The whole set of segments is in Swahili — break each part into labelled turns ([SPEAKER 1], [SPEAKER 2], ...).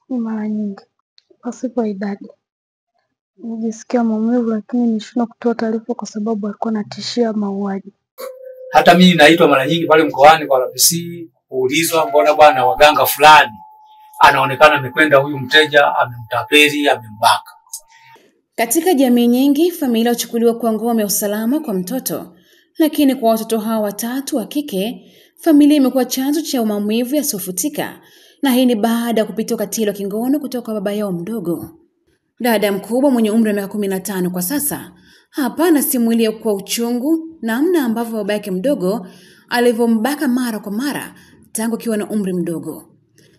[SPEAKER 1] Ni mara nyingi pasipo idadi. Nijisikia maumivu lakini nilishindwa kutoa taarifa kwa sababu alikuwa anatishia mauaji.
[SPEAKER 2] Hata mimi naitwa mara nyingi pale mkoani kwa RPC kuulizwa, mbona bwana waganga fulani anaonekana amekwenda huyu mteja amemtapeli, amembaka.
[SPEAKER 3] Katika jamii nyingi, familia huchukuliwa kuwa ngome ya usalama kwa mtoto, lakini kwa watoto hawa watatu wa kike, familia imekuwa chanzo cha maumivu yasiyofutika, na hii ni baada ya kupitia ukatili wa kingono kutoka kwa baba yao mdogo. Dada mkubwa mwenye umri wa miaka 15 kwa sasa, hapa anasimulia kwa uchungu namna ambavyo baba yake mdogo alivyombaka mara kwa mara tangu akiwa na umri mdogo.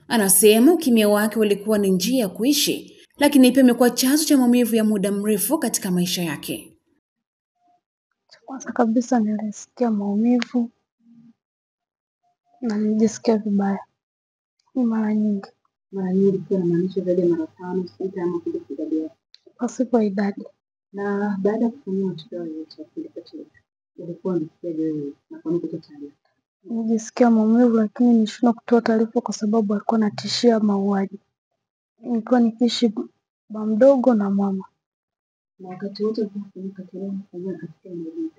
[SPEAKER 3] Anasema ukimya wake ulikuwa ni njia ya kuishi, lakini pia imekuwa chanzo cha maumivu ya muda mrefu katika maisha yake.
[SPEAKER 1] Kwanza kabisa nilisikia maumivu na nilijisikia vibaya. Ni mara nyingi.
[SPEAKER 4] Mara nyingi kwa maanisha zaidi mara 5, 6 ama kitu kingine.
[SPEAKER 1] Pasipo idadi.
[SPEAKER 4] Na baada ya kufanya matibabu yote kilipata. Ilikuwa nisikia wewe na kwa nini kutatalia?
[SPEAKER 1] Nilisikia maumivu lakini nilishindwa kutoa taarifa kwa sababu alikuwa anatishia mauaji. Nilikuwa nikiishi baba mdogo na mama.
[SPEAKER 4] Na wakati wote tunafanya katika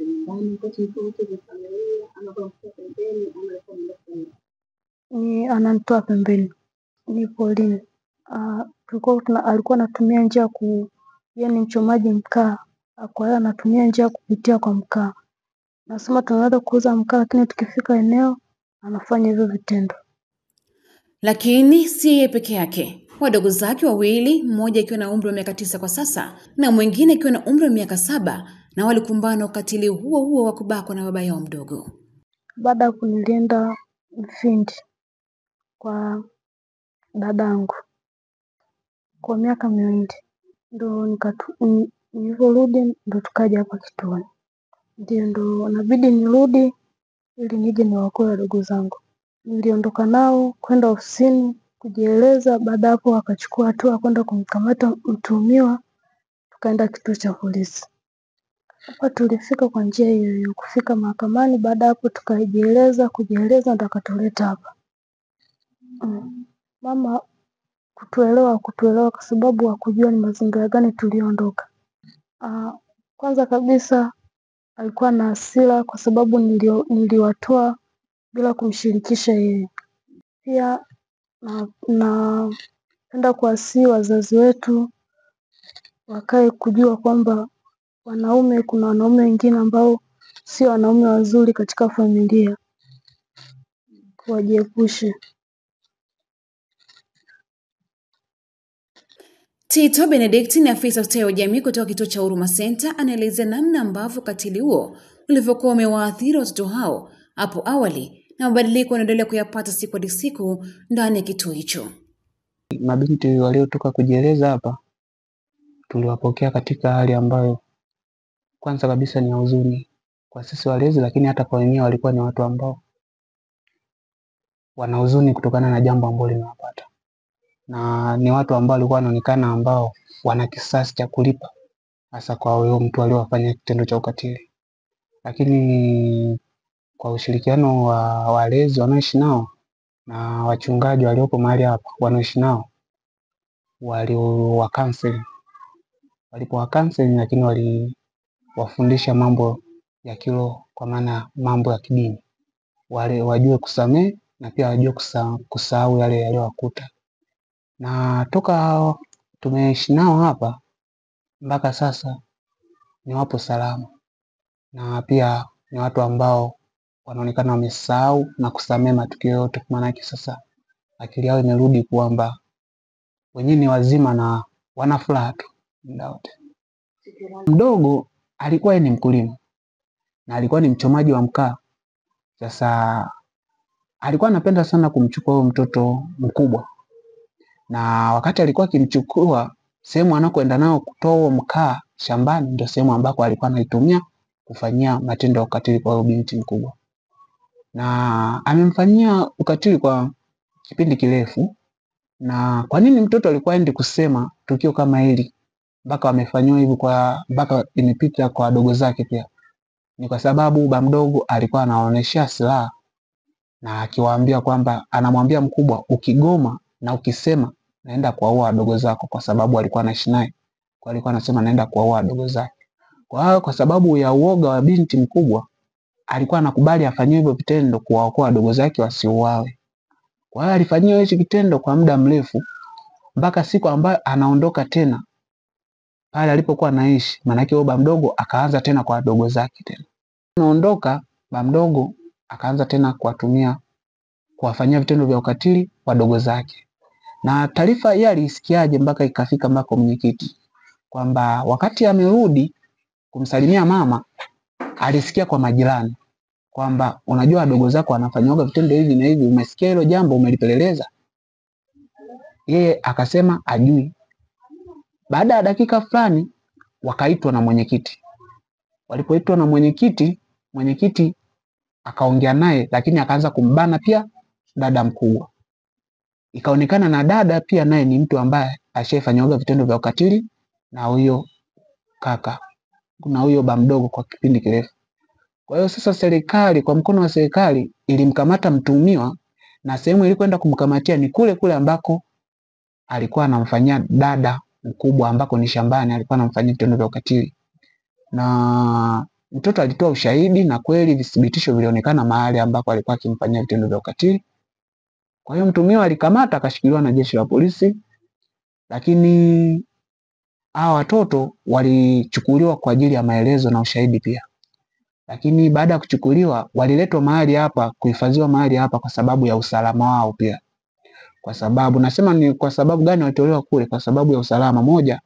[SPEAKER 4] nyumbani, wakati wote wa familia ama kwa pembeni ama kwa mbele.
[SPEAKER 1] Ni ananitoa pembeni. Ni polini. Alikuwa anatumia njia yani mchomaji mkaa. Kwa hiyo anatumia njia kupitia kwa mkaa. Nasema tunaweza kuuza mkaa lakini tukifika eneo anafanya hivyo vitendo.
[SPEAKER 3] Lakini si yeye peke yake. Wadogo zake wawili, mmoja akiwa na umri wa miaka 9 kwa sasa na mwingine akiwa na umri wa miaka 7, na walikumbana na ukatili huo huo wa kubakwa na baba yao mdogo.
[SPEAKER 1] Baada ya nilienda Mfindi kwa dadangu kwa miaka 2. Ndio niliporudi ndo tukaja hapa kituoni. Ndio inabidi nirudi ili nije niwaokoe wadogo zangu. Niliondoka nao kwenda ofisini kujieleza, baada hapo wakachukua hatua kwenda kumkamata mtuhumiwa, tukaenda kituo cha polisi. Hapa tulifika kwa njia hiyo kufika mahakamani, baada hapo kujieleza ndo akatuleta hapa. Mama kutuelewa kwa sababu hakujua ni mazingira gani tuliondoka. Kwanza kabisa alikuwa na hasira kwa sababu niliwatoa bila kumshirikisha yeye. Pia napenda kuwasihi wazazi wetu wakae kujua kwamba kuna wanaume wengine ambao sio wanaume wazuri katika familia, wajiepushe.
[SPEAKER 3] Tito Benedict ni afisa ustawi wa jamii kutoka kituo cha Huruma Center, anaeleza namna ambavyo ukatili huo ulivyokuwa umewaathiri watoto hao hapo awali na mabadiliko yanaendelea kuyapata siku hadi siku ndani ya kituo hicho.
[SPEAKER 5] Mabinti waliotoka kujieleza hapa tuliwapokea katika hali ambayo kwanza kabisa ni huzuni kwa sisi walezi, lakini hata kwa wenyewe walikuwa ni watu ambao wana huzuni kutokana na jambo ambalo limewapata. Na ni watu ambao walikuwa wanaonekana ambao wana kisasi cha kulipa hasa kwa huyo mtu aliyowafanya kitendo cha ukatili. Lakini kwa ushirikiano wa walezi wanaoishi nao na wachungaji walioko mahali hapa wanaoishi nao, waliwakansel. Walipowakansel lakini waliwafundisha mambo ya kiroho, kwa maana mambo ya kidini. Wale wajue kusamehe na pia wajue kusahau yale yaliyowakuta. Na toka tumeishi nao hapa mpaka sasa ni wapo salama, na pia ni watu ambao wanaonekana wamesahau na kusamehe matukio yote, kwa maana sasa akili yao imerudi kwamba wenyewe ni wazima na wana furaha tu muda wote. Mdogo alikuwa ni mkulima na alikuwa ni mchomaji wa mkaa. Sasa alikuwa anapenda sana kumchukua huyo mtoto mkubwa, na wakati alikuwa akimchukua sehemu anakoenda nao kutoa mkaa shambani, ndio sehemu ambako alikuwa anaitumia kufanyia matendo ya ukatili kwa binti mkubwa. Na amemfanyia ukatili kwa kipindi kirefu. Na kwa nini mtoto alikuwa aende kusema tukio kama hili mpaka wamefanywa hivi, mpaka imepita kwa wadogo zake pia? Ni kwa sababu baba mdogo alikuwa anaonyesha silaha na akiwaambia kwamba, anamwambia mkubwa, ukigoma na ukisema naenda kuwaua wadogo zako, kwa sababu alikuwa anaishi naye. Kwa alikuwa anasema naenda kuwaua wadogo zake. Kwa hiyo kwa sababu ya uoga wa binti mkubwa, alikuwa anakubali afanyiwe hivyo vitendo kuwaokoa wadogo zake wasiuawe. Kwa hiyo alifanyiwa hicho kitendo kwa muda mrefu mpaka siku ambayo anaondoka tena pale alipokuwa anaishi. Maana yake baba mdogo akaanza tena kwa wadogo zake tena. Anaondoka baba mdogo akaanza tena kuwafanyia vitendo vya ukatili wadogo zake. Na taarifa hii alisikiaje mpaka ikafika mpaka mwenyekiti? Kwamba wakati amerudi kumsalimia mama, alisikia kwa majirani kwamba unajua wadogo zako wanafanywa vitendo hivi na hivi, umesikia hilo jambo, umelipeleleza? Yeye akasema ajui. Baada ya dakika fulani wakaitwa na mwenyekiti. Walipoitwa na mwenyekiti akaongea naye, lakini akaanza kumbana pia dada mkubwa. Ikaonekana na dada pia naye ni mtu ambaye ashafanywa vitendo vya ukatili na huyo kaka, kuna huyo baba mdogo kwa kipindi kirefu. Kwa hiyo sasa serikali, kwa mkono wa serikali, ilimkamata mtuhumiwa, na sehemu ilikwenda kumkamatia ni kule kule ambako alikuwa anamfanyia dada mkubwa, ambako ni shambani, alikuwa anamfanyia vitendo vya ukatili. Na mtoto alitoa ushahidi, na kweli vithibitisho vilionekana mahali ambako alikuwa akimfanyia vitendo vya ukatili. Kwa hiyo mtuhumiwa alikamata, akashikiliwa na jeshi la polisi, lakini hao watoto walichukuliwa kwa ajili ya maelezo na ushahidi pia. Lakini baada ya kuchukuliwa waliletwa mahali hapa, kuhifadhiwa mahali hapa kwa sababu ya usalama wao pia. Kwa sababu nasema ni kwa sababu gani walitolewa kule? Kwa sababu ya usalama. Moja,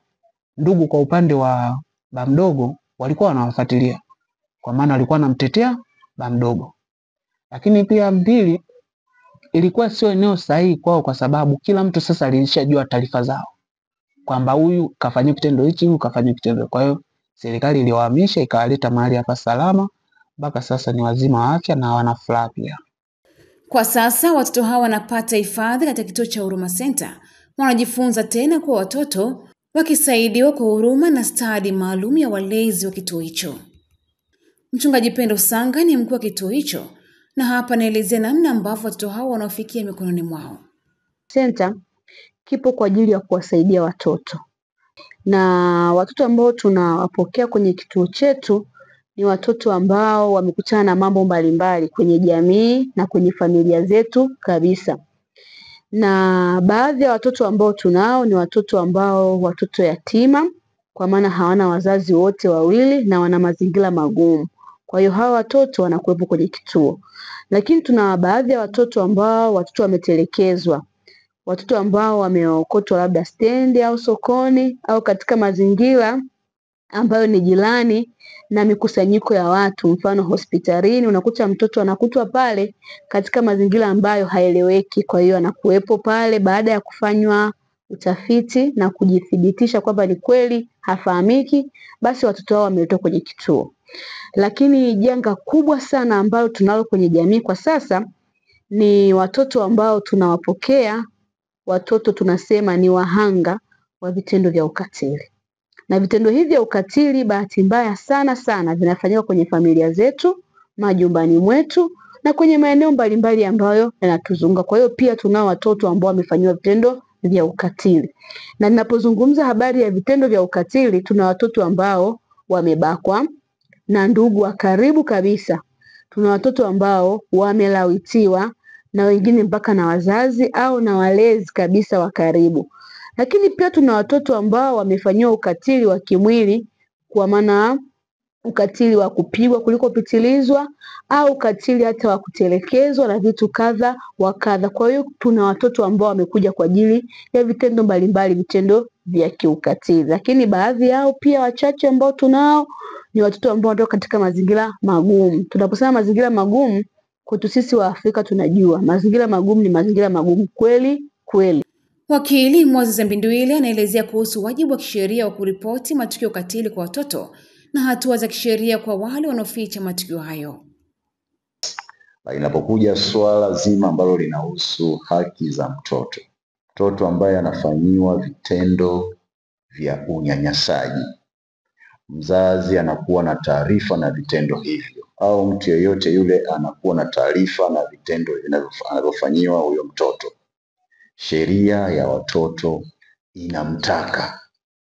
[SPEAKER 5] ndugu kwa upande wa baba mdogo walikuwa wanamfuatilia, kwa maana walikuwa wanamtetea baba mdogo. Lakini pia mbili, ilikuwa sio eneo sahihi kwao, kwa sababu kila mtu sasa alishajua taarifa zao kwamba huyu kafanyia kitendo hichi, huyu kafanyia kitendo. Kwa hiyo serikali iliwahamisha ikawaleta mahali hapa salama, mpaka sasa ni wazima wa afya na wana furaha pia.
[SPEAKER 3] Kwa sasa watoto hawa wanapata hifadhi katika kituo cha Huruma Center. Wanajifunza tena kwa watoto, wakisaidiwa kwa huruma na stadi maalum ya walezi wa kituo hicho. Mchungaji Pendo Sanga ni mkuu wa kituo hicho, na hapa anaelezea namna ambavyo watoto hao wanaofikia mikononi mwao.
[SPEAKER 4] Center kipo kwa ajili ya kuwasaidia watoto, na watoto ambao tunawapokea kwenye kituo chetu ni watoto ambao wamekutana na mambo mbalimbali kwenye jamii na kwenye familia zetu kabisa. Na baadhi ya watoto ambao tunao ni watoto yatima, kwa maana hawana wazazi wote wawili na wana mazingira magumu. Kwa hiyo hawa watoto wanakuwepo kwenye kituo. Lakini tuna baadhi ya watoto wametelekezwa, watoto ambao wameokotwa labda stendi au sokoni au katika mazingira ambayo ni jirani na mikusanyiko ya watu. Mfano hospitalini, unakuta mtoto anakutwa pale katika mazingira ambayo haeleweki. Kwa hiyo anakuwepo pale, baada ya kufanywa utafiti na kujithibitisha kwamba ni kweli hafahamiki, basi watoto hao wameletwa kwenye kituo. Lakini janga kubwa sana ambalo tunalo kwenye jamii kwa sasa ni watoto ambao tunawapokea, watoto tunasema ni wahanga wa vitendo vya ukatili. Na vitendo hivi vya ukatili bahati mbaya sana vinafanyika kwenye familia zetu, majumbani mwetu na kwenye maeneo mbalimbali ambayo yanatuzunguka. Kwa hiyo pia tunao watoto ambao wamefanywa vitendo vya ukatili. Na ninapozungumza habari ya vitendo vya ukatili, tuna watoto ambao wamebakwa na ndugu wa karibu kabisa. Tuna watoto ambao wamelawitiwa na wengine mpaka na wazazi au na walezi kabisa wa karibu. Lakini pia tuna watoto ambao wamefanyiwa ukatili wa kimwili, kwa maana ukatili wa kupigwa kuliko pitilizwa au ukatili hata wa kutelekezwa na vitu kadha wa kadha. Kwa hiyo tuna watoto ambao wamekuja kwa ajili ya vitendo mbalimbali, vitendo vya kiukatili. Lakini baadhi yao pia wachache ambao tunao ni watoto ambao wanatoka katika mazingira magumu. Tunaposema mazingira magumu, kwetu sisi wa Afrika tunajua mazingira magumu ni mazingira magumu kweli kweli.
[SPEAKER 3] Wakili Moses Mbinduile anaelezea kuhusu wajibu wa kisheria wa kuripoti matukio ukatili kwa watoto na hatua za kisheria kwa wale wanaoficha matukio hayo.
[SPEAKER 6] Inapokuja swala zima ambalo linahusu haki za mtoto ambaye anafanyiwa vitendo vya unyanyasaji, mzazi anakuwa na taarifa na vitendo hivyo, au mtu yeyote yule anakuwa na taarifa na vitendo vinavyofanyiwa huyo mtoto, sheria ya watoto inamtaka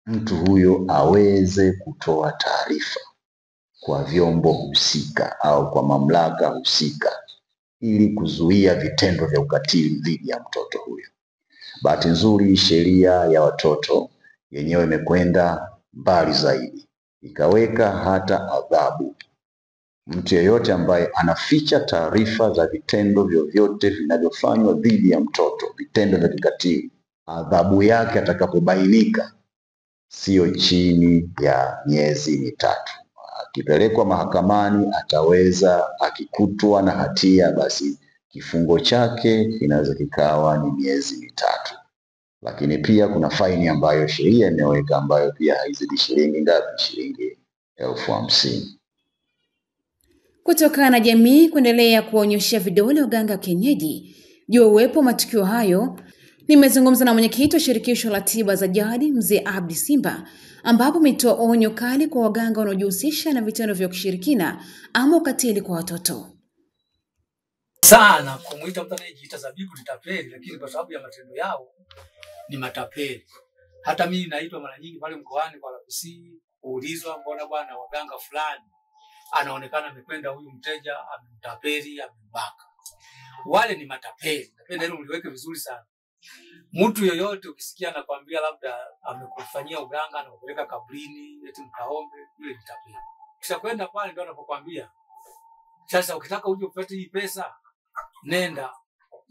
[SPEAKER 6] mtu huyo aweze kutoa taarifa kwa vyombo husika au kwa mamlaka husika ili kuzuia vitendo vya ukatili dhidi ya mtoto huyo. Bahati nzuri, sheria ya watoto yenyewe imekwenda mbali zaidi, ikaweka hata adhabu. Mtu yeyote ambaye anaficha taarifa za vitendo vyovyote vinavyofanywa dhidi ya mtoto, vitendo vya kikatili, adhabu yake atakapobainika sio chini ya miezi mitatu. Akipelekwa mahakamani ataweza, akikutwa na hatia, basi kifungo chake kinaweza kikawa ni miezi mitatu. Lakini pia kuna faini ambayo sheria imeweka ambayo pia haizidi shilingi ngapi? Shilingi 50,000.
[SPEAKER 3] Kutokana na jamii kuendelea kuonyesha vidole waganga wa kienyeji juu ya uwepo wa matukio hayo, nimezungumza na mwenyekiti wa shirikisho la tiba za jadi Mzee Abdi Simba, ambapo ametoa onyo kali kwa waganga wanaojihusisha na vitendo vya kushirikina ama ukatili kwa watoto.
[SPEAKER 2] Sana kumuita mtu anayejiita zabibu ni tapeli, lakini kwa sababu ya matendo yao ni matapeli. Hata mimi naitwa mara nyingi pale mkoani kwa RPC kuulizwa, mbona bwana waganga fulani anaonekana amekwenda huyu mteja amemtapeli, amembaka. Wale ni matapeli. Napenda hilo uliweke vizuri sana. Mtu yoyote ukisikia anakuambia labda amekufanyia uganga na kupeleka kabrini eti mkaombe, yule ni tapeli. Kisha kwenda pale ndio anapokuambia, sasa ukitaka uje upate hii pesa, nenda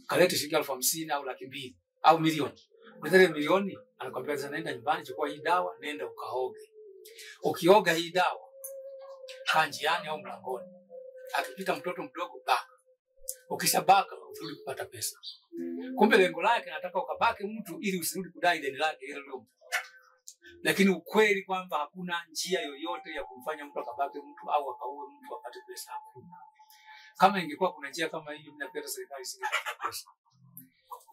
[SPEAKER 2] kalete shilingi 50,000 au 200,000 au milioni. Unataka milioni, anakuambia sasa nenda nyumbani chukua hii dawa, nenda ukaoge. Ukioga hii dawa, kanjiani au mlangoni, akipita mtoto mdogo baka. Ukishabaka urudi kupata pesa. Kumbe lengo lake anataka ukabake mtu ili usirudi kudai deni lake ile leo. Lakini ukweli kwamba hakuna njia yoyote ya kumfanya mtu akabake mtu au akaue mtu apate pesa. Kama ingekuwa kuna njia kama hiyo, mnapenda serikali isingetoa pesa.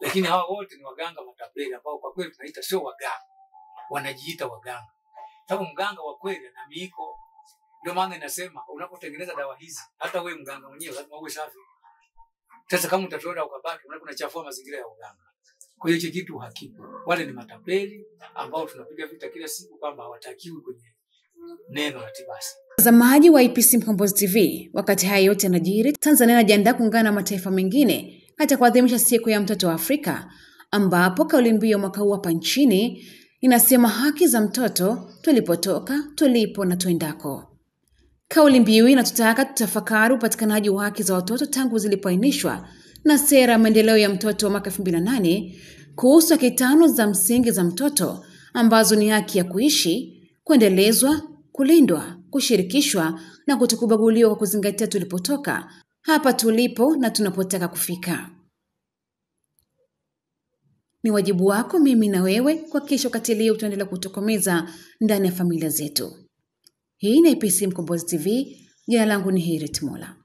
[SPEAKER 2] Lakini hawa wote ni waganga matapeli ambao kwa kweli tunaita sio waganga. Wanajiita waganga. Sababu mganga wa kweli ana miiko. Ndio maana inasema unapotengeneza dawa hizi, hata wewe mganga mwenyewe lazima uwe safi. Sasa kama utatoa ukabaki, unachafua mazingira ya uganga. Kwa hiyo hicho kitu hakipo. Wale ni matapeli ambao tunapiga vita kila siku kwamba hawatakiwi kwenye neno la tibasi.
[SPEAKER 3] Mtazamaji wa IPC Mkombozi TV, wakati haya yote yanajiri, Tanzania inajiandaa kuungana na mataifa mengine katika kuadhimisha siku ya mtoto wa Afrika, ambapo kauli mbiu ya mwaka huu hapa nchini inasema haki za mtoto, tulipotoka, tulipo na tuendako. Kauli mbiu inatutaka tutafakari upatikanaji wa haki za watoto tangu zilipoainishwa na sera ya maendeleo ya mtoto wa mwaka 2008 kuhusu haki 5 za msingi za mtoto, ambazo ni haki ya kuishi, kuendelezwa, kulindwa, kushirikishwa na kutokubaguliwa kwa kuzingatia tulipotoka, hapa tulipo na tunapotaka kufika. Ni wajibu wako mimi na wewe kuhakikisha ukatili utaendelea kutokomeza ndani ya familia zetu. Hii ni IPC Mkombozi TV. Jina langu ni Hirit Mola.